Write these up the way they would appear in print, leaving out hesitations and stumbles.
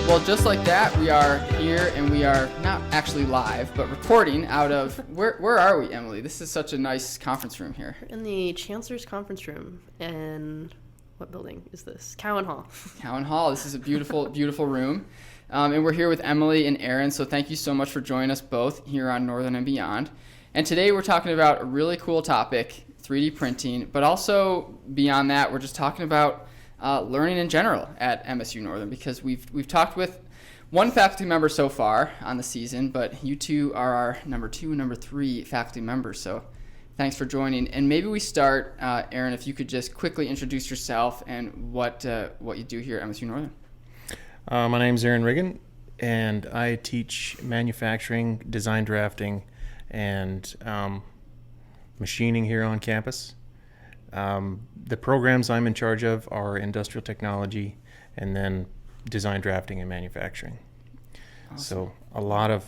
Well, just like that, we are here, and we are not actually live, but recording out of, where are we, Emilee? This is such a nice conference room here. In the Chancellor's Conference Room. And what building is this? Cowan Hall. Cowan Hall. This is a beautiful, beautiful room. And we're here with Emilee and Aaron, so thank you so much for joining us both here on Northern and Beyond. And today we're talking about a really cool topic, 3D printing, but also beyond that, we're just talking about learning in general at MSU Northern, because we've talked with one faculty member so far on the season, but you two are our number 2 and number 3 faculty members, so thanks for joining. And maybe we start, Aaron, if you could just quickly introduce yourself and what you do here at MSU Northern. My name's Aaron Riggin, and I teach manufacturing, design drafting, and machining here on campus. The programs I'm in charge of are industrial technology and then design drafting and manufacturing. Awesome. So a lot of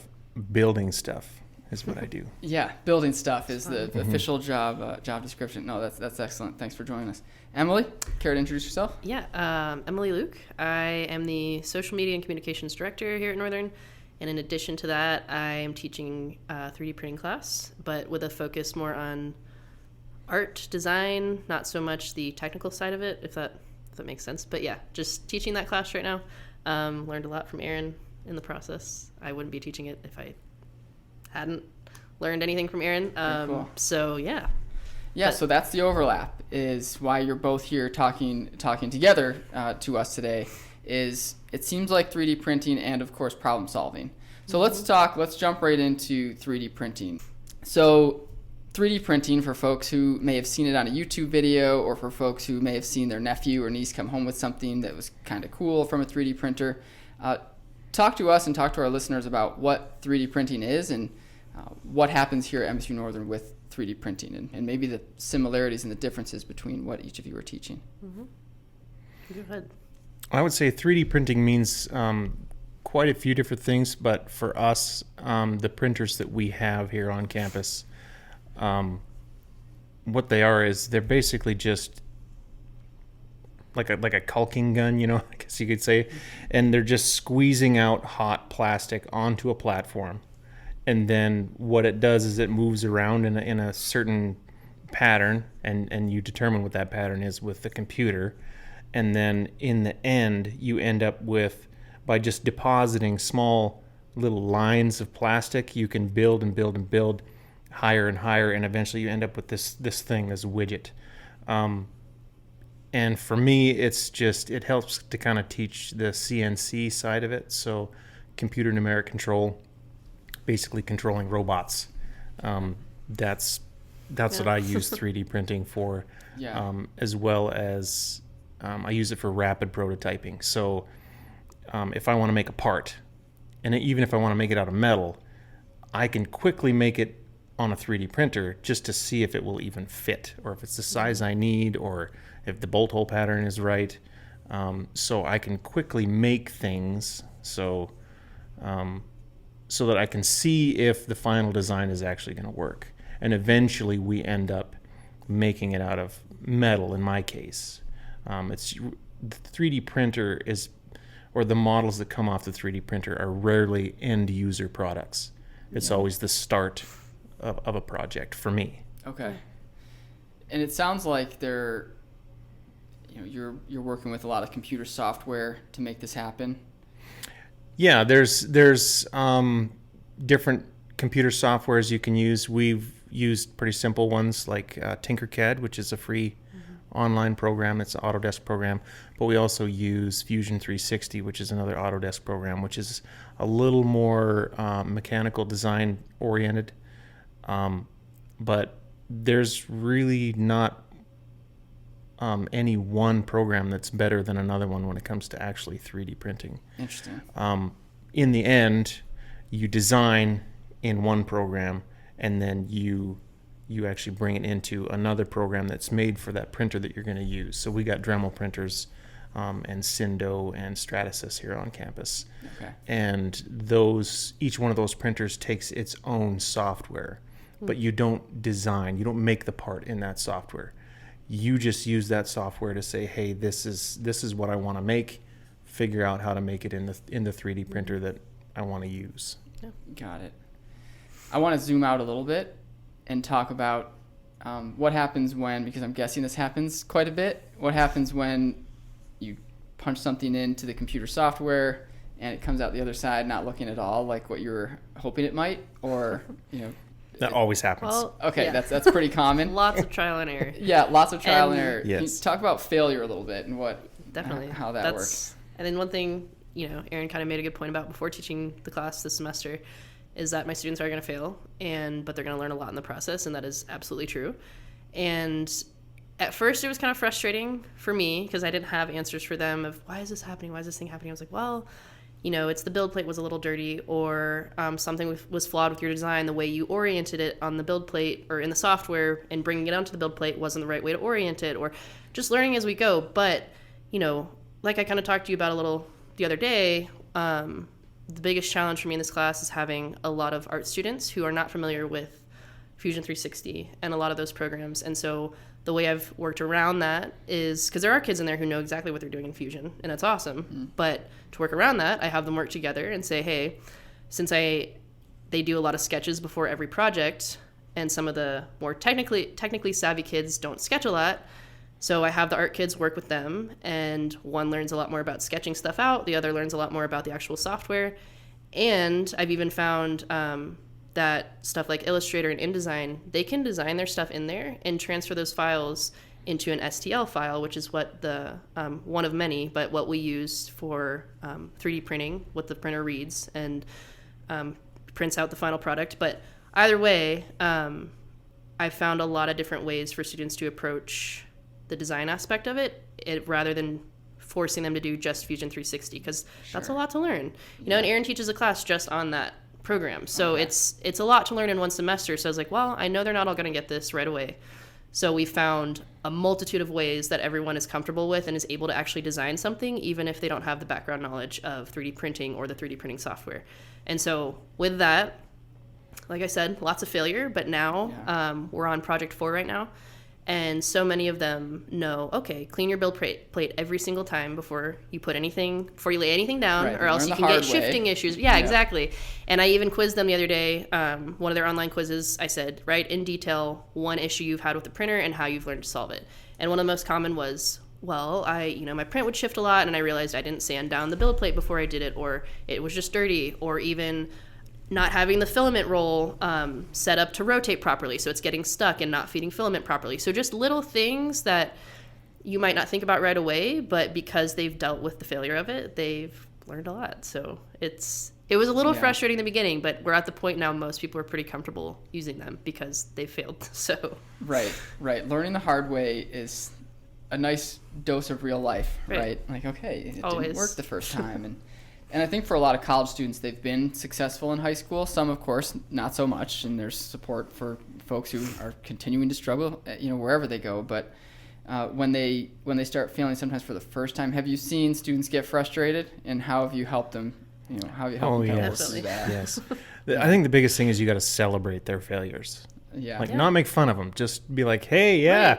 building stuff is what I do. Yeah, building stuff is the official job description. No, that's excellent. Thanks for joining us. Emilee, care to introduce yourself? Yeah, Emilee Luke. I am the Social Media and Communications Director here at Northern. And in addition to that, I am teaching a 3D printing class, but with a focus more on art, design, not so much the technical side of it, if that makes sense. But yeah, just teaching that class right now. Learned a lot from Aaron in the process. I wouldn't be teaching it if I hadn't learned anything from Aaron. Cool. So yeah. Yeah, so that's the overlap, is why you're both here talking together to us today, is it seems like 3D printing and, of course, problem solving. So let's jump right into 3D printing. So 3D printing, for folks who may have seen it on a YouTube video, or for folks who may have seen their nephew or niece come home with something that was kind of cool from a 3D printer, talk to us and talk to our listeners about what 3D printing is and what happens here at MSU Northern with 3D printing, and maybe the similarities and the differences between what each of you are teaching. Mm-hmm. Go ahead. I would say 3D printing means quite a few different things, but for us, the printers that we have here on campus, what they are is they're basically just like a caulking gun, I guess you could say, and they're just squeezing out hot plastic onto a platform. And then what it does is it moves around in a certain pattern, and you determine what that pattern is with the computer. And then in the end, you end up with, by just depositing small little lines of plastic, you can build and build and build higher and higher, and eventually you end up with this thing, this widget. And for me, it helps to kind of teach the CNC side of it. So computer numeric control, basically controlling robots. That's what I use 3D printing for, as well as I use it for rapid prototyping. So if I want to make a part, and even if I want to make it out of metal, I can quickly make it on a 3D printer just to see if it will even fit, or if it's the size I need, or if the bolt hole pattern is right. So I can quickly make things so that I can see if the final design is actually going to work. And eventually we end up making it out of metal in my case. The 3D printer or the models that come off the 3D printer are rarely end user products. It's always the start of a project for me. Okay. And it sounds like you're working with a lot of computer software to make this happen. Yeah, there's different computer softwares you can use. We've used pretty simple ones like Tinkercad, which is a free online program. It's an Autodesk program. But we also use Fusion 360, which is another Autodesk program, which is a little more mechanical design oriented. But there's really not any one program that's better than another one when it comes to actually 3D printing. Interesting. In the end, you design in one program, and then you actually bring it into another program that's made for that printer that you're going to use. So we got Dremel printers and Sindo and Stratasys here on campus. Okay. And each one of those printers takes its own software, but you don't make the part in that software. You just use that software to say, hey, this is what I want to make. figure out how to make it in the 3D printer that I want to use. Got it. I want to zoom out a little bit and talk about what happens when, because I'm guessing this happens quite a bit, what happens when you punch something into the computer software and it comes out the other side not looking at all like what you were hoping it might, or, That always happens. Well, okay, yeah. that's pretty common. Lots of trial and error. Yeah, lots of trial and error. Yes. Can you talk about failure a little bit and Definitely. how that works? And then one thing, Aaron kind of made a good point about before teaching the class this semester is that my students are going to fail, but they're going to learn a lot in the process, and that is absolutely true. And at first it was kind of frustrating for me because I didn't have answers for them of why is this happening? Why is this thing happening? I was like, well, it's the build plate was a little dirty, or something was flawed with your design. The way you oriented it on the build plate or in the software and bringing it onto the build plate wasn't the right way to orient it, or just learning as we go. But, like I kind of talked to you about a little the other day, the biggest challenge for me in this class is having a lot of art students who are not familiar with Fusion 360 and a lot of those programs. And so the way I've worked around that is, because there are kids in there who know exactly what they're doing in Fusion, and that's awesome. Mm-hmm. But to work around that, I have them work together and say, hey, since they do a lot of sketches before every project, and some of the more technically savvy kids don't sketch a lot, so I have the art kids work with them, and one learns a lot more about sketching stuff out, the other learns a lot more about the actual software. And I've even found that stuff like Illustrator and InDesign, they can design their stuff in there and transfer those files into an STL file, which is what the one of many, but what we use for 3D printing, what the printer reads and prints out the final product. But either way, I found a lot of different ways for students to approach the design aspect of it rather than forcing them to do just Fusion 360, because that's a lot to learn. And Aaron teaches a class just on that program, so it's a lot to learn in one semester. So I was like, well, I know they're not all going to get this right away, so we found a multitude of ways that everyone is comfortable with and is able to actually design something, even if they don't have the background knowledge of 3D printing or the 3D printing software. And so with that, like I said, lots of failure, but now we're on project 4 right now. And so many of them know, okay, clean your build plate every single time before you lay anything down, or else you can get shifting issues. Yeah, exactly. And I even quizzed them the other day. One of their online quizzes, I said, write in detail one issue you've had with the printer and how you've learned to solve it. And one of the most common was, well, my print would shift a lot, and I realized I didn't sand down the build plate before I did it, or it was just dirty, or even not having the filament roll set up to rotate properly, so it's getting stuck and not feeding filament properly. So just little things that you might not think about right away, but because they've dealt with the failure of it, they've learned a lot. So it was a little frustrating in the beginning, but we're at the point now most people are pretty comfortable using them because they failed. So Right. Learning the hard way is a nice dose of real life, right? Like, okay, it didn't work the first time. And I think for a lot of college students, they've been successful in high school. Some, of course, not so much. And there's support for folks who are continuing to struggle, wherever they go. But when they start failing, sometimes for the first time, have you seen students get frustrated? And how have you helped them? How have you helped them work through that? Yes. I think the biggest thing is you got to celebrate their failures. Yeah. Not make fun of them. Just be like, hey,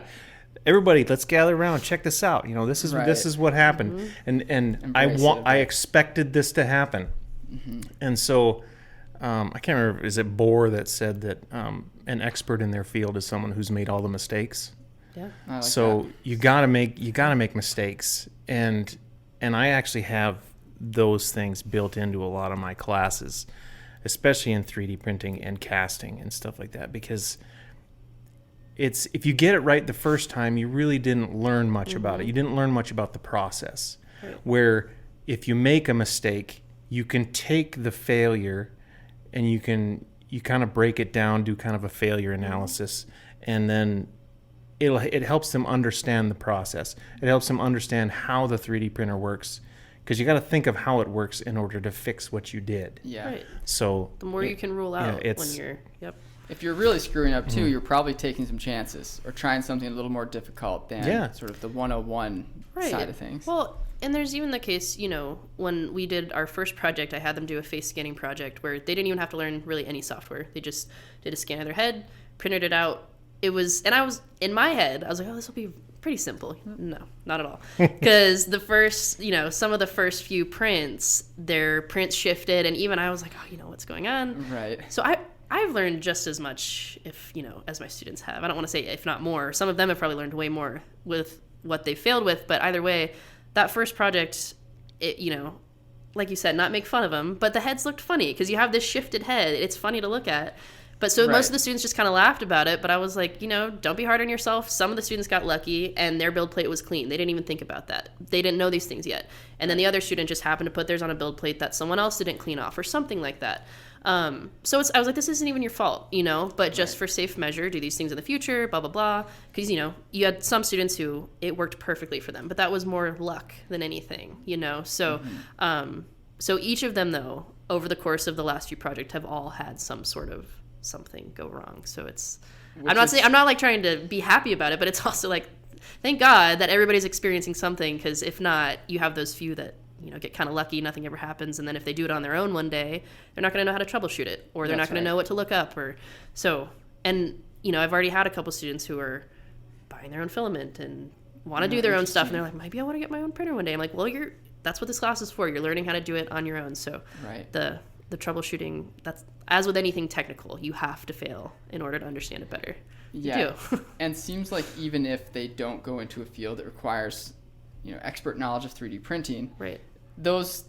everybody, let's gather around. Check this out. This is what happened, and I expected this to happen, and so I can't remember. Is it Bohr that said that an expert in their field is someone who's made all the mistakes? Yeah. Like so that. you gotta make mistakes, and I actually have those things built into a lot of my classes, especially in 3D printing and casting and stuff like that, because if you get it right the first time, you really didn't learn much about it. You didn't learn much about the process. Right. Where if you make a mistake, you can take the failure and you kind of break it down, do kind of a failure analysis, and then it helps them understand the process. It helps them understand how the 3D printer works, because you got to think of how it works in order to fix what you did. Yeah. Right. So the more you can rule out when you're If you're really screwing up too, you're probably taking some chances or trying something a little more difficult than sort of the 101 side of things. Well, and there's even the case, when we did our first project, I had them do a face scanning project where they didn't even have to learn really any software. They just did a scan of their head, printed it out. And I was, in my head, I was like, oh, this will be pretty simple. No, not at all. Because the first, some of the first few prints, their prints shifted, and even I was like, oh, what's going on? Right. So I've learned just as much, as my students have. I don't want to say if not more. Some of them have probably learned way more with what they failed with, but either way, that first project, like you said, not make fun of them, but the heads looked funny because you have this shifted head. It's funny to look at. But so most of the students just kind of laughed about it, but I was like, don't be hard on yourself. Some of the students got lucky and their build plate was clean. They didn't even think about that. They didn't know these things yet. And then the other student just happened to put theirs on a build plate that someone else didn't clean off or something like that. So I was like, this isn't even your fault, but just for safe measure, do these things in the future, blah, blah, blah. Because, you had some students who it worked perfectly for them, but that was more luck than anything, So, so each of them, though, over the course of the last few projects have all had some sort of something go wrong. So I'm not like trying to be happy about it, but it's also like, thank God that everybody's experiencing something, because if not, you have those few that get kind of lucky, nothing ever happens, and then if they do it on their own one day, they're not going to know how to troubleshoot it, or they're not going to know what to look up, or so. And I've already had a couple students who are buying their own filament and want to do their own stuff, and they're like, maybe I want to get my own printer one day. I'm like, well, that's what this class is for. You're learning how to do it on your own. So the troubleshooting, that's, as with anything technical, you have to fail in order to understand it better. Yeah. You do. And seems like even if they don't go into a field that requires expert knowledge of 3D printing, right, those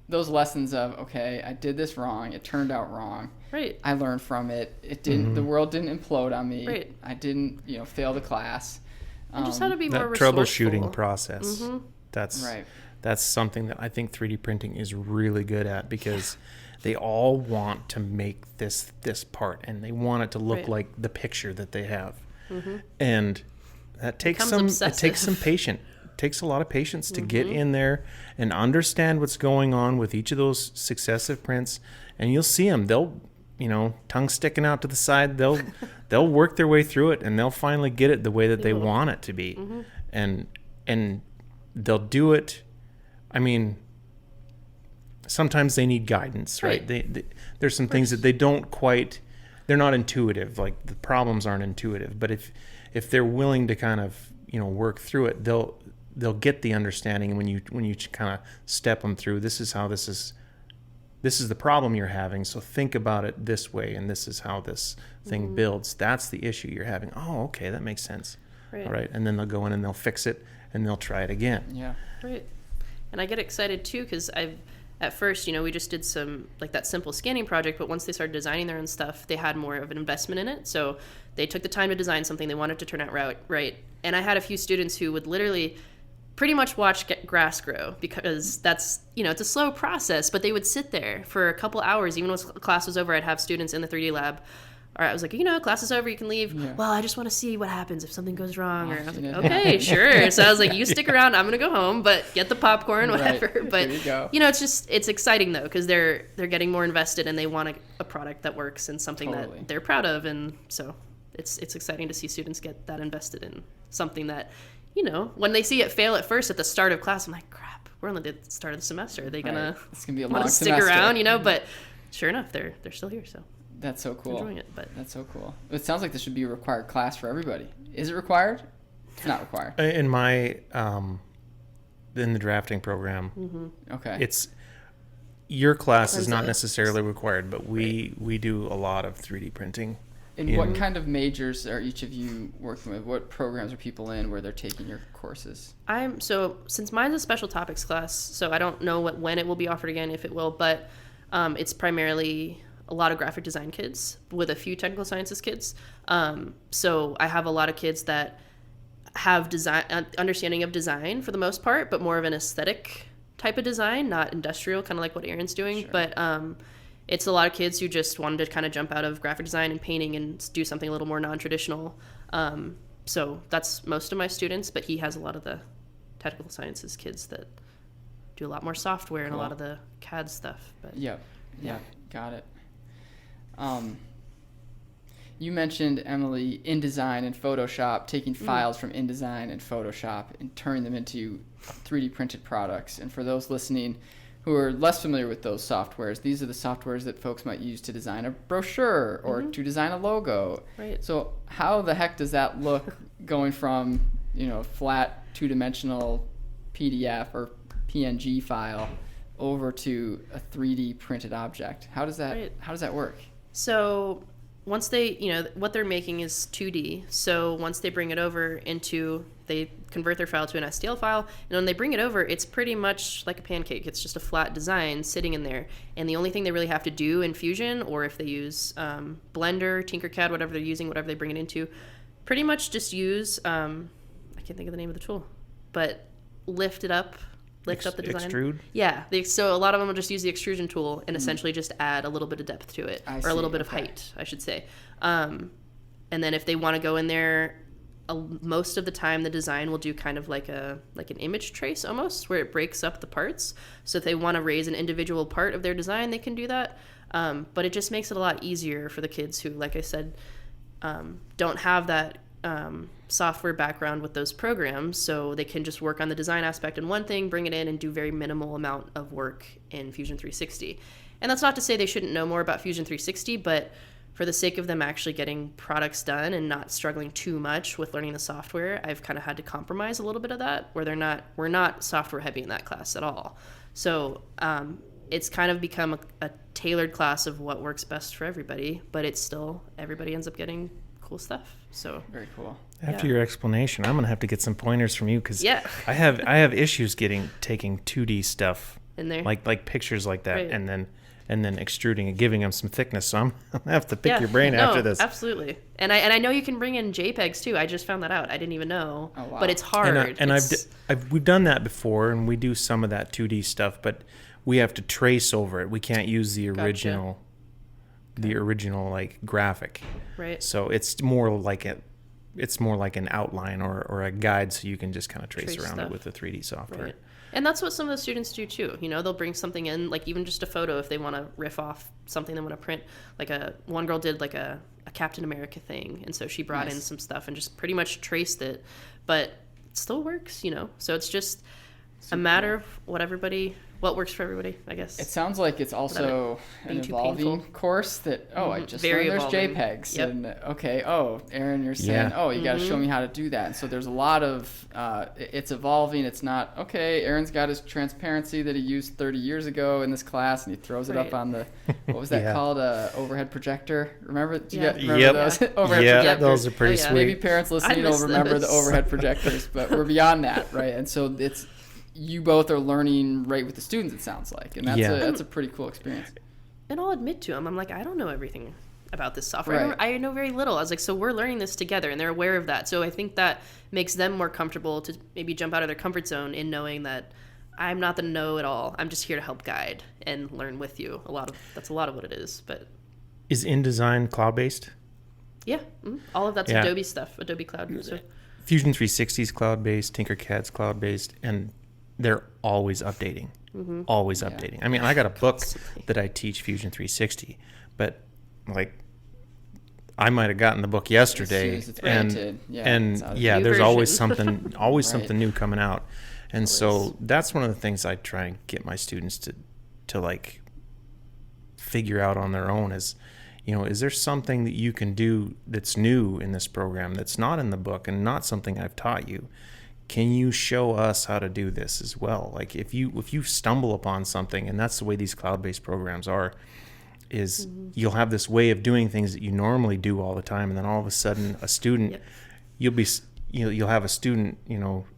lessons of, okay, I did this wrong, it turned out wrong, right, I learned from it, it didn't, the world didn't implode on me, right, I didn't fail the class, and just how to be more that resourceful. Troubleshooting process, that's right. That's something that I think 3D printing is really good at, because they all want to make this part, and they want it to look like the picture that they have, and that takes some patience. Takes a lot of patience to get in there and understand what's going on with each of those successive prints, and you'll see them. They'll, tongue sticking out to the side. They'll work their way through it, and they'll finally get it the way that they want it to be, and they'll do it. I mean, sometimes they need guidance, right? There's some things that they don't quite. They're not intuitive. Like, the problems aren't intuitive, but if they're willing to kind of work through it, they'll get the understanding. When you kind of step them through, this is the problem you're having, so think about it this way, and this is how this thing builds. That's the issue you're having. Oh, okay, that makes sense. Right. All right, and then they'll go in and they'll fix it, and they'll try it again. Yeah. Right. And I get excited too, because at first, we just did some, like, that simple scanning project, but once they started designing their own stuff, they had more of an investment in it. So they took the time to design something. They wanted to turn out right. And I had a few students who would literally pretty much watch grass grow, because that's, it's a slow process, but they would sit there for a couple hours. Even when class was over, I'd have students in the 3D lab. Or I was like, class is over, you can leave. Yeah. Well, I just want to see what happens if something goes wrong. Or I was like, okay, sure. So I was like, you stick around, I'm going to go home, but get the popcorn, whatever. Right. But, there you go. It's exciting, though, because they're getting more invested, and they want a product that works and something that they're proud of. And so it's exciting to see students get that invested in something that, when they see it fail at first at the start of class, I'm like, crap, we're only at the start of the semester. Are they going to want to stick around, But sure enough, they're still here, so. That's so cool. Enjoying it, but that's so cool. It sounds like this should be a required class for everybody. Is it required? It's not required. In my in the drafting program, okay, it's your class is not necessarily required, but we do a lot of 3D printing. And what kind of majors are each of you working with? What programs are people in where they're taking your courses? Since mine's a special topics class, so I don't know when it will be offered again, if it will, but it's primarily a lot of graphic design kids with a few technical sciences kids. So I have a lot of kids that have understanding of design for the most part, but more of an aesthetic type of design, not industrial, kind of like what Aaron's doing. Sure. But it's a lot of kids who just wanted to kind of jump out of graphic design and painting and do something a little more non-traditional. So that's most of my students, but he has a lot of the technical sciences kids that do a lot more software and a lot of the CAD stuff. But yeah, got it. You mentioned, Emilee, InDesign and Photoshop, taking files from InDesign and Photoshop and turning them into 3D printed products. And for those listening who are less familiar with those softwares, these are the softwares that folks might use to design a brochure or to design a logo. Right. So how the heck does that look going from flat two-dimensional PDF or PNG file over to a 3D printed object? How does that work? So once they, what they're making is 2D. So once they bring it over they convert their file to an STL file, and when they bring it over, it's pretty much like a pancake. It's just a flat design sitting in there. And the only thing they really have to do in Fusion, or if they use Blender, Tinkercad, whatever they're using, whatever they bring it into, pretty much just use, I can't think of the name of the tool, but lift up the design. Extrude? Yeah. So a lot of them will just use the extrusion tool and essentially just add a little bit of depth to it, or a little bit of height, I should say. And then if they want to go in there, most of the time the design will do kind of like an image trace almost, where it breaks up the parts. So if they want to raise an individual part of their design, they can do that. But it just makes it a lot easier for the kids who, like I said, don't have that software background with those programs, so they can just work on the design aspect in one thing, bring it in, and do very minimal amount of work in Fusion 360. And that's not to say they shouldn't know more about Fusion 360, but for the sake of them actually getting products done and not struggling too much with learning the software, I've kind of had to compromise a little bit of that, where we're not software heavy in that class at all. So it's kind of become a tailored class of what works best for everybody, but it's still, everybody ends up getting cool stuff. So very cool. After your explanation, I'm gonna have to get some pointers from you, because yeah. I have issues taking 2D stuff in there, like pictures like that, right. and then extruding and giving them some thickness. So I'm gonna have to pick your brain after this. Absolutely. And I know you can bring in JPEGs too. I just found that out. I didn't even know. Oh, wow. But it's hard. We've done that before, and we do some of that 2D stuff, but we have to trace over it. We can't use the original. Gotcha. The original like graphic, right? So it's more like an outline or a guide, so you can just kind of trace around stuff. It with the 3D software. Right. And that's what some of the students do too. They'll bring something in, like even just a photo if they want to riff off something they want to print. Like one girl did like a Captain America thing, and so she brought in some stuff and just pretty much traced it, but it still works. So it's just a matter of what works for everybody, I guess. It sounds like it's also an evolving course that, I just learned there's JPEGs. Yep. And, Aaron, you're saying, you got to show me how to do that. And so there's a lot of, it's evolving. It's not, Aaron's got his transparency that he used 30 years ago in this class, and he throws it up on the, what was that called? Overhead projector. Remember? Do you remember those? Overhead projectors? Those are pretty sweet. Maybe parents listening will remember the overhead projectors, but we're beyond that, right? And so you both are learning right with the students, it sounds like, and that's a pretty cool experience. And I'll admit to them, I'm like, I don't know everything about this software. Right. I know very little. I was like, so we're learning this together, and they're aware of that. So I think that makes them more comfortable to maybe jump out of their comfort zone in knowing that I'm not the know-it-all. I'm just here to help guide and learn with you. That's a lot of what it is. But is InDesign cloud-based? Yeah, all of that's Adobe stuff, Adobe Cloud. So. Fusion 360 is cloud-based, Tinkercad's cloud-based, and they're always updating. Always updating. I mean, I got a book that I teach Fusion 360, but like I might have gotten the book yesterday, there's there's version. always something something new coming out. And Always. So that's one of the things I try and get my students to like figure out on their own is, is there something that you can do that's new in this program that's not in the book and not something I've taught you? Can you show us how to do this as well? Like if you stumble upon something, and that's the way these cloud-based programs are, is you'll have this way of doing things that you normally do all the time, and then all of a sudden a student, you'll have a student,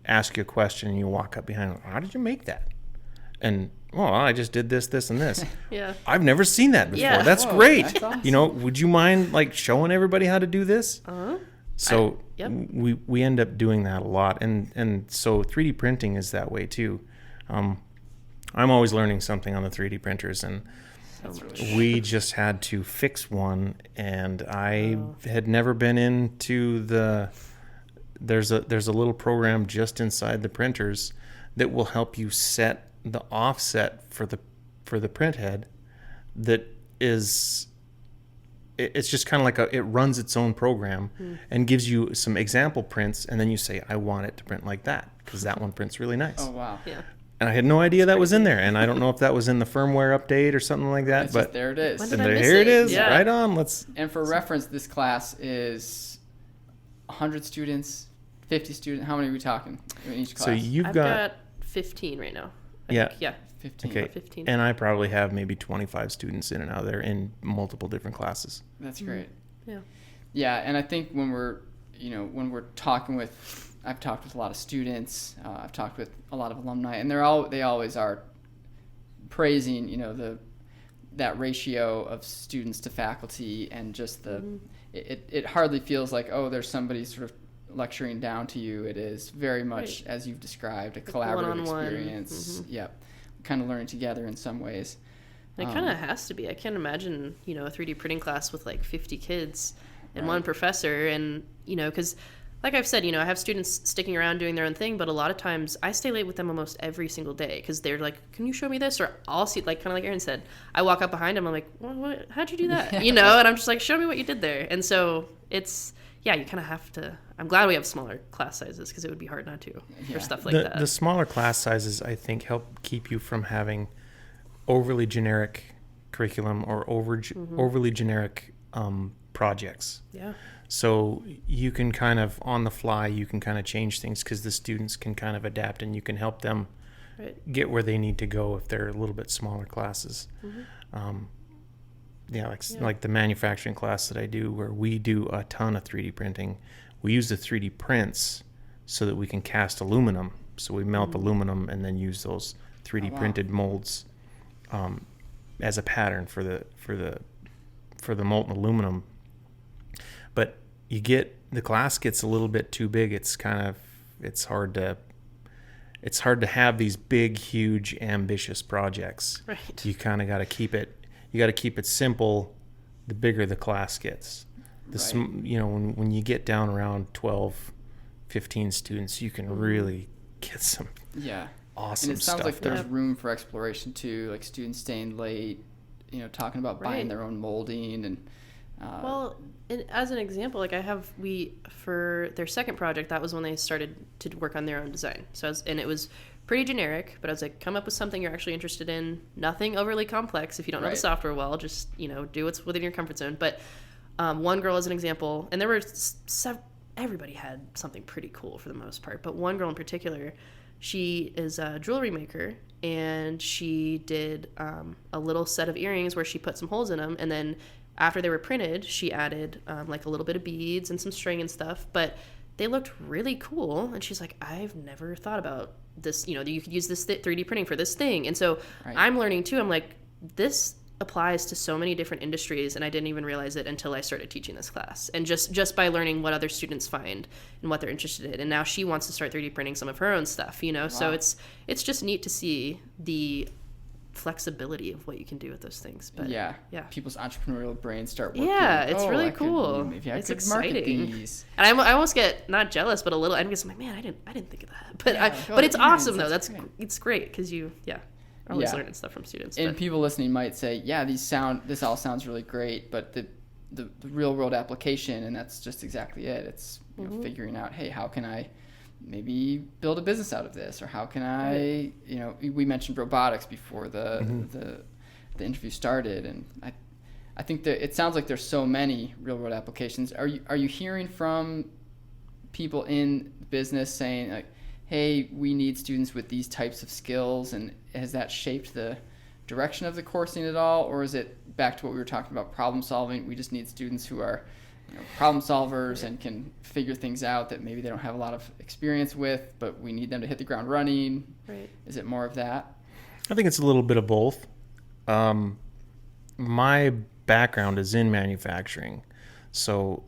ask you a question, and you walk up behind them, how did you make that? And I just did this, and this. Yeah. I've never seen that before. Yeah. That's great. That's awesome. Would you mind like showing everybody how to do this? So we end up doing that a lot, and so 3D printing is that way too. I'm always learning something on the 3D printers, and we just had to fix one, and I had never been into there's a little program just inside the printers that will help you set the offset for the print head. That is. It's just kind of like it runs its own program and gives you some example prints, and then you say, I want it to print like that because that one prints really nice. Oh, wow. Yeah. And I had no idea that was in there, and I don't know if that was in the firmware update or something like that, but there it is. When and did I miss here it it? is, Yeah. right on. And for reference, this class is 100 students, 50 students. How many are we talking in each class? So I've got 15 right now. I think, yeah. 15. Okay. 15. And I probably have maybe 25 students in and out of there in multiple different classes. That's great. Yeah. Yeah, and I think when we're talking with, I've talked with a lot of students, I've talked with a lot of alumni, and they always are praising, that ratio of students to faculty, and just it hardly feels like, oh, there's somebody sort of lecturing down to you. It is very much, as you've described, a collaborative one-on-one. experience. Yep, kind of learning together in some ways. It kind of has to be. I can't imagine, a 3D printing class with like 50 kids and one professor. And, because like I've said, I have students sticking around doing their own thing, but a lot of times I stay late with them almost every single day because they're like, can you show me this? Or I'll see, like, kind of like Aaron said, I walk up behind them, I'm like, how'd you do that? And I'm just like, show me what you did there. And so it's, you kind of have to, I'm glad we have smaller class sizes because it would be hard not to for stuff like that. The smaller class sizes, I think, help keep you from having overly generic curriculum or overly generic projects. Yeah. So you can kind of, on the fly, you can kind of change things because the students can kind of adapt, and you can help them get where they need to go if they're a little bit smaller classes. Like the manufacturing class that I do, where we do a ton of 3D printing. We use the 3D prints so that we can cast aluminum. So we melt aluminum and then use those 3D printed molds as a pattern for the molten aluminum. But the class gets a little bit too big. It's hard to have these big, huge, ambitious projects. Right. You kind of got to keep it simple. The bigger the class gets, when you get down around 12, 15 students, you can really get some awesome and it sounds stuff like there's done. room for exploration too, like students staying late, talking about buying their own molding and and as an example, like for their second project, that was when they started to work on their own design. And it was pretty generic, but I was like, come up with something you're actually interested in. Nothing overly complex. If you don't know the software well, just, do what's within your comfort zone. But one girl as an example, and there were everybody had something pretty cool for the most part, but one girl in particular, she is a jewelry maker, and she did a little set of earrings where she put some holes in them, and then after they were printed, she added like a little bit of beads and some string and stuff, but they looked really cool. And she's like, I've never thought about this, you could use this 3D printing for this thing. And so I'm learning too. I'm like, this applies to so many different industries, and I didn't even realize it until I started teaching this class. And just by learning what other students find and what they're interested in. And now she wants to start 3D printing some of her own stuff, So it's just neat to see the flexibility of what you can do with those things. But people's entrepreneurial brains start working. It's really cool. It's exciting. Market these. And I almost get not jealous, but a little envious. I'm like, man, I didn't think of that. But it's awesome though. It's great because you always learning stuff from students. And people listening might say, this all sounds really great, but the real world application, and that's just exactly it. It's figuring out, hey, how can I maybe build a business out of this, or how can I, we mentioned robotics before the interview started, and I think that it sounds like there's so many real world applications. Are you hearing from people in business saying like, hey, we need students with these types of skills, and has that shaped the direction of the coursing at all, or is it back to what we were talking about, problem solving? We just need students who are problem solvers and can figure things out that maybe they don't have a lot of experience with, but we need them to hit the ground running. Right. Is it more of that? I think it's a little bit of both. My background is in manufacturing. So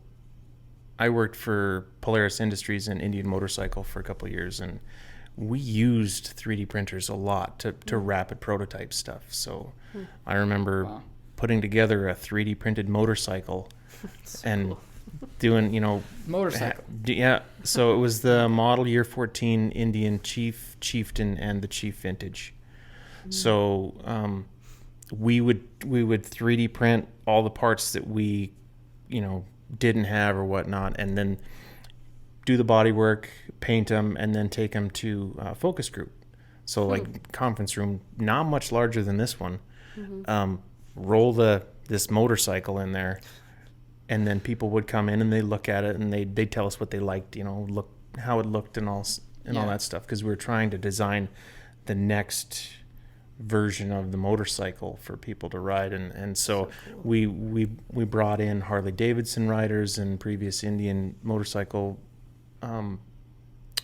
I worked for Polaris Industries and Indian Motorcycle for a couple of years, and we used 3D printers a lot to rapid prototype stuff. So I remember putting together a 3D printed motorcycle and cool. doing, motorcycle. So it was the model year 14 Indian Chief, Chieftain, and the Chief Vintage. So we would 3D print all the parts that we, didn't have or whatnot, and then do the body work, paint them, and then take them to focus group. So like conference room, not much larger than this one. Roll this motorcycle in there, and then people would come in and they look at it and they tell us what they liked, look how it looked and all that stuff, because we were trying to design the next version of the motorcycle for people to ride, and so cool. we brought in Harley Davidson riders and previous Indian motorcycle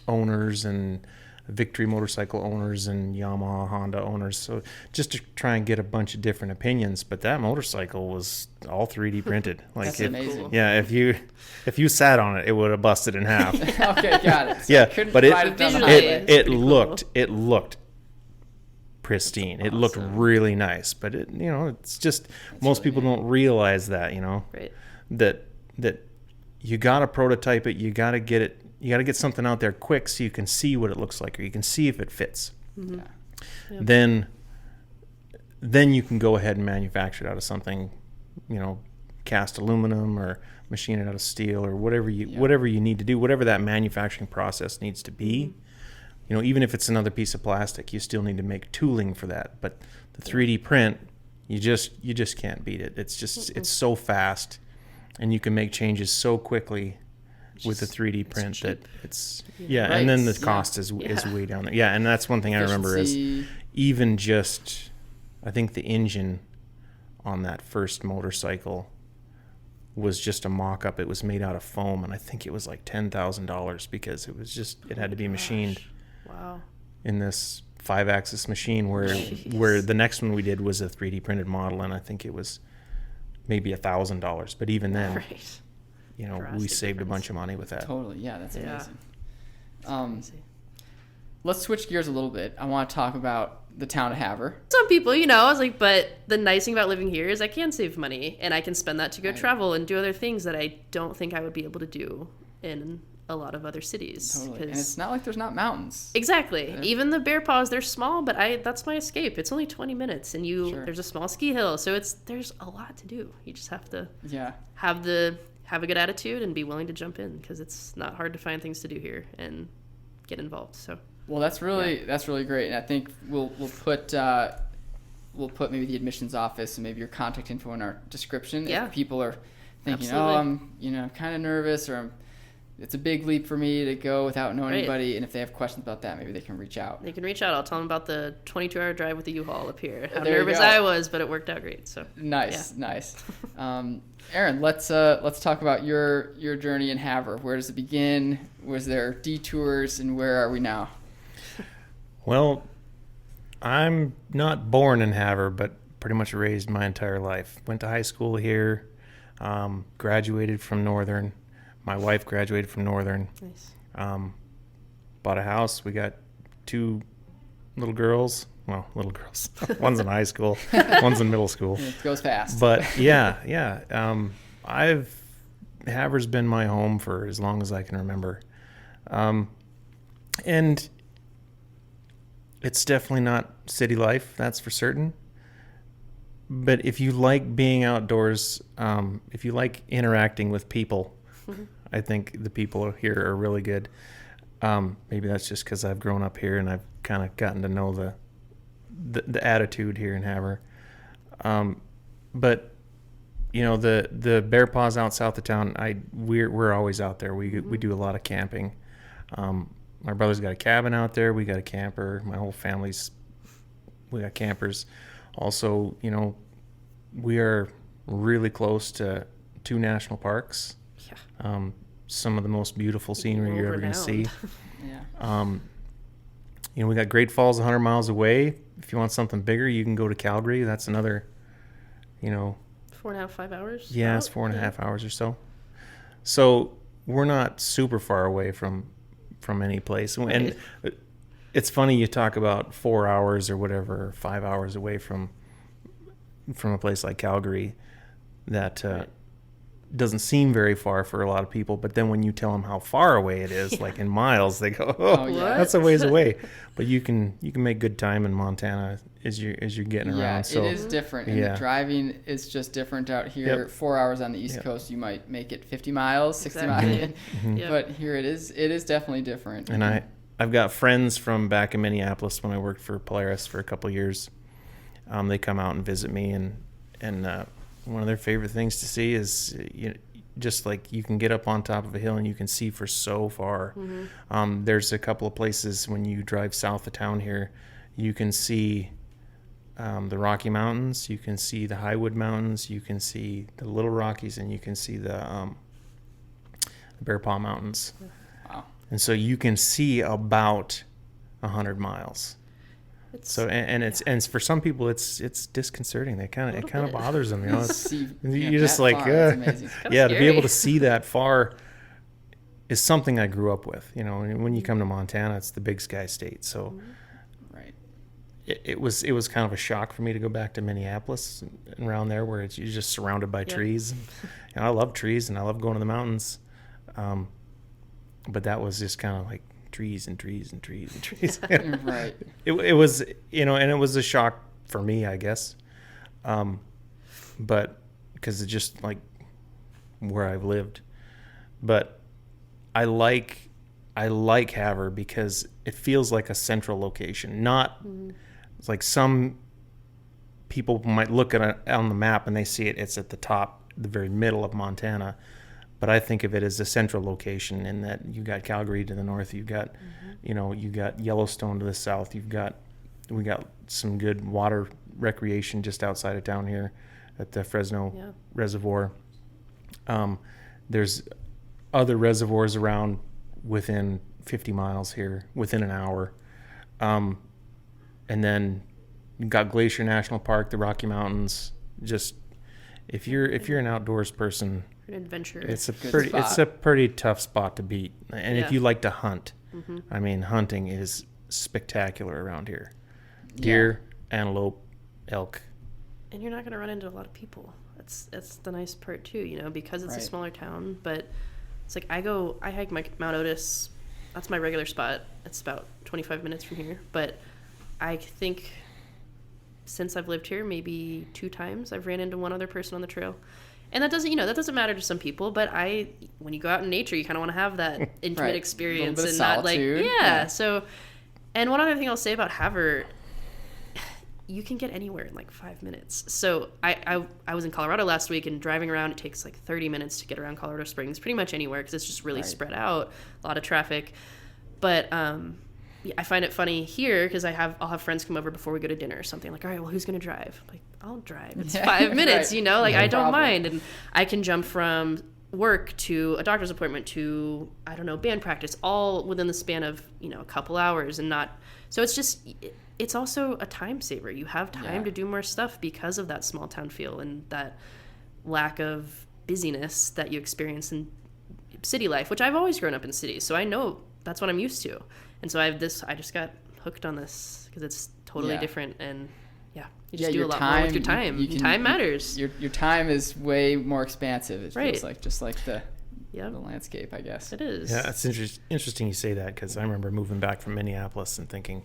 owners and Victory motorcycle owners and Yamaha, Honda owners, so just to try and get a bunch of different opinions. But that motorcycle was all 3D printed. Like, That's amazing. Yeah, if you sat on it, it would have busted in half. Okay, got it. So Yeah, couldn't but ride down the highway. it Pretty looked pristine. It looked awesome. really nice. But it's just most people don't realize that, Right. that you got to prototype it. You got to get it. You got to get something out there quick so you can see what it looks like, or you can see if it fits. Mm-hmm. Yeah. Yep. Then you can go ahead and manufacture it out of something, cast aluminum or machine it out of steel or whatever you need to do, whatever that manufacturing process needs to be. Even if it's another piece of plastic, you still need to make tooling for that. But the 3D print, you just can't beat it. It's just it's so fast, and you can make changes so quickly with the 3D print that it's Right. and then the Yeah. cost is way down there. Yeah, and that's one thing I remember is Efficiency. even just, I think the engine on that first motorcycle was just a mock-up. It was made out of foam, and I think it was like $10,000 because it had to be machined Wow. in this 5-axis machine where the next one we did was a 3D printed model, and I think it was maybe $1,000. But even then, Right. we Drastic saved a difference. bunch of money with that. Totally, yeah, that's Yeah. amazing. Crazy. Let's switch gears a little bit. I want to talk about the town of Havre. Some people, I was like, but the nice thing about living here is I can save money and I can spend that to go Right. travel and do other things that I don't think I would be able to do in a lot of other cities. Totally, and 'cause- it's not like there's not mountains. Exactly. Yeah. Even the bear paws, they're small, but that's my escape. It's only 20 minutes and Sure. there's a small ski hill. So there's a lot to do. You just have to Yeah, have a good attitude and be willing to jump in because it's not hard to find things to do here and get involved. So well, that's really great, and I think we'll put maybe the admissions office and maybe your contact info in our description. Yeah. If people are thinking, Absolutely. I'm kind of nervous, or it's a big leap for me to go without knowing Right. anybody, and if they have questions about that, maybe they can reach out. they can reach out. I'll tell them about the 22-hour drive with the U-Haul up here. How There you nervous go. I was, but it worked out great. So Nice. Aaron, let's talk about your journey in Havre. Where does it begin? Was there detours, and where are we now? Well, I'm not born in Havre, but pretty much raised my entire life. Went to high school here, graduated from Northern. My wife graduated from Northern. nice. Bought a house. We got 2 little girls. Well, little girls. One's in high school. One's in middle school. It goes fast. But yeah. Havre's been my home for as long as I can remember. And it's definitely not city life, that's for certain. But if you like being outdoors, if you like interacting with people, I think the people here are really good. Maybe that's just because I've grown up here and I've kind of gotten to know the attitude here in Havre. But the bear paws out south of town, we're always out there. We do a lot of camping. My brother's got a cabin out there. We got a camper. My whole we got campers. Also, we are really close to 2 national parks. Yeah. Some of the most beautiful scenery you're ever going to see. Yeah. We got Great Falls 100 miles away. If you want something bigger, you can go to Calgary. That's another, 4.5, 5 hours. yeah, it's 4.5 hours or so. So we're not super far away from any place. And it's funny you talk about 4 hours or whatever, or 5 hours away from a place like Calgary. That doesn't seem very far for a lot of people, but then when you tell them how far away it is, like in miles, they go, "Oh, yeah. that's a ways away." But you can make good time in Montana as you're getting Yeah, around. So it is different, and Yeah. the driving is just different out here. Yep. 4 hours on the East Yep. Coast, you might make it 50 miles, 60 Exactly. miles, Yep. but here it is definitely different. And I've got friends from back in Minneapolis when I worked for Polaris for a couple of years. They come out and visit me, and one of their favorite things to see is just like you can get up on top of a hill and you can see for so far. There's a couple of places when you drive south of town here, you can see the Rocky Mountains, you can see the Highwood Mountains, you can see the Little Rockies, and you can see the Bear Paw Mountains. Wow. And so you can see about 100 miles. So and for some people it's disconcerting. It kind of bothers them, you know. You're just like, amazing. yeah, to be able to see that far is something I grew up with. You know, and when you come to Montana, it's the Big Sky State. So, right, it was kind of a shock for me to go back to Minneapolis and around there where you're just surrounded by trees. And I love trees and I love going to the mountains, but that was just kind of like trees and trees and trees and trees. Right. It was, you know, and it was a shock for me, I guess. But because it's just like where I've lived. But I like Havre because it feels like a central location. Not it's like some people might look at it on the map and they see it's at the top, the very middle of Montana. But I think of it as a central location in that you got Calgary to the north, you got, you know, you got Yellowstone to the south, we got some good water recreation just outside of town here at the Fresno Reservoir. There's other reservoirs around within 50 miles here, within an hour. And then you got Glacier National Park, the Rocky Mountains. Just if you're an outdoors person, an adventure. It's a pretty tough spot to beat. And if you like to hunt, I mean, hunting is spectacular around here. Deer, antelope, elk. And you're not going to run into a lot of people. That's the nice part too, you know, because it's a smaller town. But it's like I hike Mount Otis. That's my regular spot. It's about 25 minutes from here. But I think since I've lived here, maybe 2 times I've ran into one other person on the trail. And that doesn't matter to some people, but when you go out in nature, you kind of want to have that intimate experience and not like, So, and one other thing I'll say about Havre, you can get anywhere in like 5 minutes. So I was in Colorado last week, and driving around, it takes like 30 minutes to get around Colorado Springs, pretty much anywhere, because it's just really spread out, a lot of traffic. But I find it funny here because I'll have friends come over before we go to dinner or something. Like, all right, well, who's going to drive? Like, I'll drive. It's 5 minutes, you know? Like, I don't mind. And I can jump from work to a doctor's appointment to, I don't know, band practice, all within the span of, you know, a couple hours and not... So it's just... It's also a time saver. You have time to do more stuff because of that small town feel and that lack of busyness that you experience in city life, which I've always grown up in cities. So I know that's what I'm used to. And so I just got hooked on this because it's totally different, and you just do a lot more with your time. Time matters. Your time is way more expansive. It feels like, just like the landscape, I guess. It is. Yeah, it's interesting you say that, because I remember moving back from Minneapolis and thinking,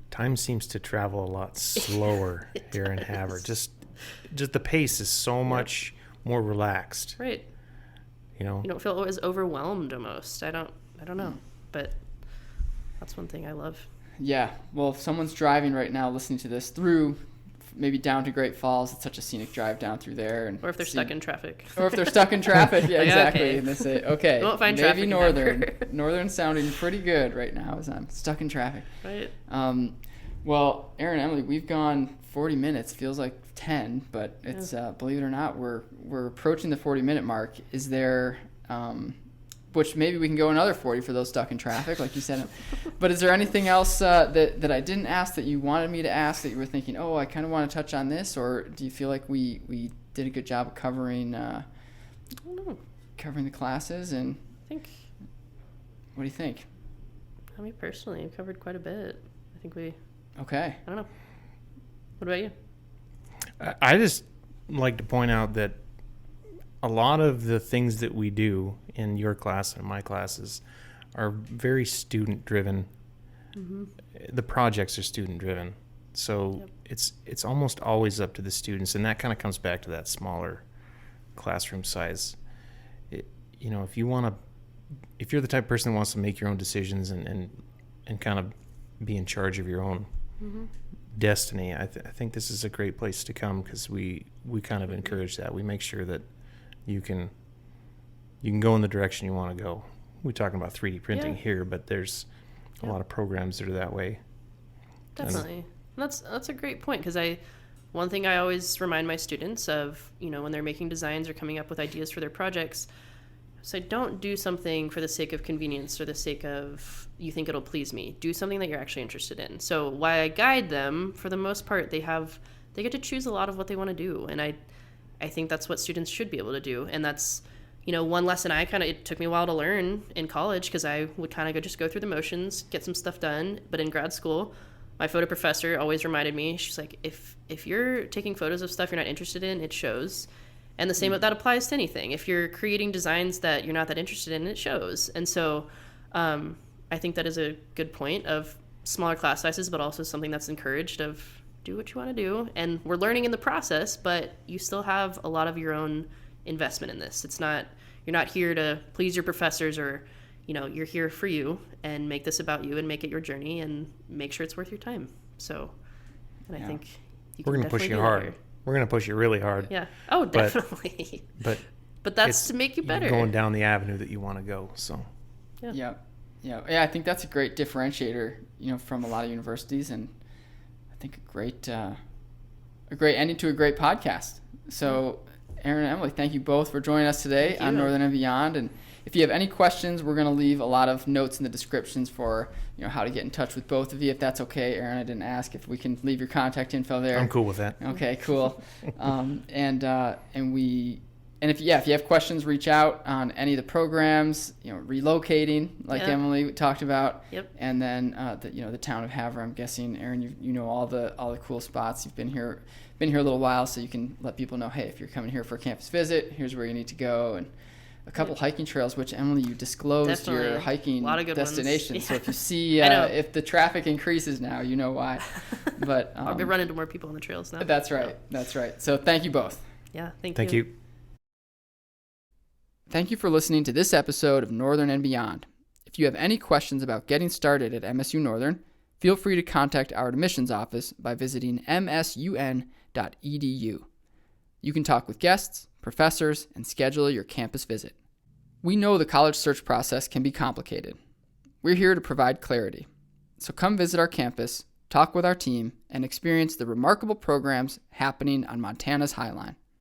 time seems to travel a lot slower here in Havre. Just the pace is so much more relaxed. Right. You know, you don't feel as overwhelmed almost. I don't know, but that's one thing I love. Yeah. Well, if someone's driving right now listening to this through maybe down to Great Falls, it's such a scenic drive down through there. And or if they're stuck in traffic. Or if they're stuck in traffic. Yeah, exactly. Okay. And they say, okay, you won't find maybe Northern. Northern's sounding pretty good right now as I'm stuck in traffic. Right. Well, Aaron, Emilee, we've gone 40 minutes. Feels like 10, but it's believe it or not, we're approaching the 40-minute mark. Is there, which maybe we can go another 40 for those stuck in traffic, like you said. But is there anything else that I didn't ask that you wanted me to ask that you were thinking, oh, I kind of want to touch on this, or do you feel like we did a good job of covering covering the classes? And I think. What do you think? I mean, personally, I've covered quite a bit. I think we. Okay. I don't know. What about you? I just like to point out that a lot of the things that we do in your class and my classes are very student driven. Mm-hmm. The projects are student driven. So it's almost always up to the students, and that kind of comes back to that smaller classroom size. You know, if you're the type of person that wants to make your own decisions and kind of be in charge of your own destiny, I think this is a great place to come, because we kind of encourage that. We make sure that you can go in the direction you want to go. We're talking about 3D printing here, but there's a lot of programs that are that way. Definitely. And that's a great point, because one thing I always remind my students of, when they're making designs or coming up with ideas for their projects, so don't do something for the sake of convenience or the sake of you think it'll please me. Do something that you're actually interested in. So while I guide them, for the most part, they get to choose a lot of what they want to do. And I think that's what students should be able to do. And that's, one lesson it took me a while to learn in college, because I would kind of just go through the motions, get some stuff done. But in grad school, my photo professor always reminded me, she's like, if you're taking photos of stuff you're not interested in, it shows. And the same, that applies to anything. If you're creating designs that you're not that interested in, it shows. And so I think that is a good point of smaller class sizes, but also something that's encouraged of do what you want to do. And we're learning in the process, but you still have a lot of your own investment in this. You're not here to please your professors, or, you're here for you, and make this about you and make it your journey and make sure it's worth your time. So, and I think we're going to push you hard. We're going to push you really hard. Yeah. Oh, definitely. But that's to make you better. You're going down the avenue that you want to go. So. Yeah. I think that's a great differentiator, from a lot of universities, and I think a great ending to a great podcast. So, Aaron and Emilee, thank you both for joining us today on Northern and Beyond. And if you have any questions, we're going to leave a lot of notes in the descriptions for how to get in touch with both of you, if that's okay. Aaron, I didn't ask if we can leave your contact info there. I'm cool with that. Okay, cool. And if you have questions, reach out on any of the programs. Relocating, like Emilee talked about. Yep. And then the town of Havre. I'm guessing, Aaron, you know all the cool spots. You've been here a little while, so you can let people know, hey, if you're coming here for a campus visit, here's where you need to go. And a couple hiking trails, which, Emilee, you disclosed your hiking destinations. So if you see if the traffic increases now, you know why. But I'll be running into more people on the trails now. That's right. That's right. So thank you both. Yeah, thank you. Thank you for listening to this episode of Northern and Beyond. If you have any questions about getting started at MSU Northern, feel free to contact our admissions office by visiting msun.edu. You can talk with guests, professors, and schedule your campus visit. We know the college search process can be complicated. We're here to provide clarity. So come visit our campus, talk with our team, and experience the remarkable programs happening on Montana's Highline.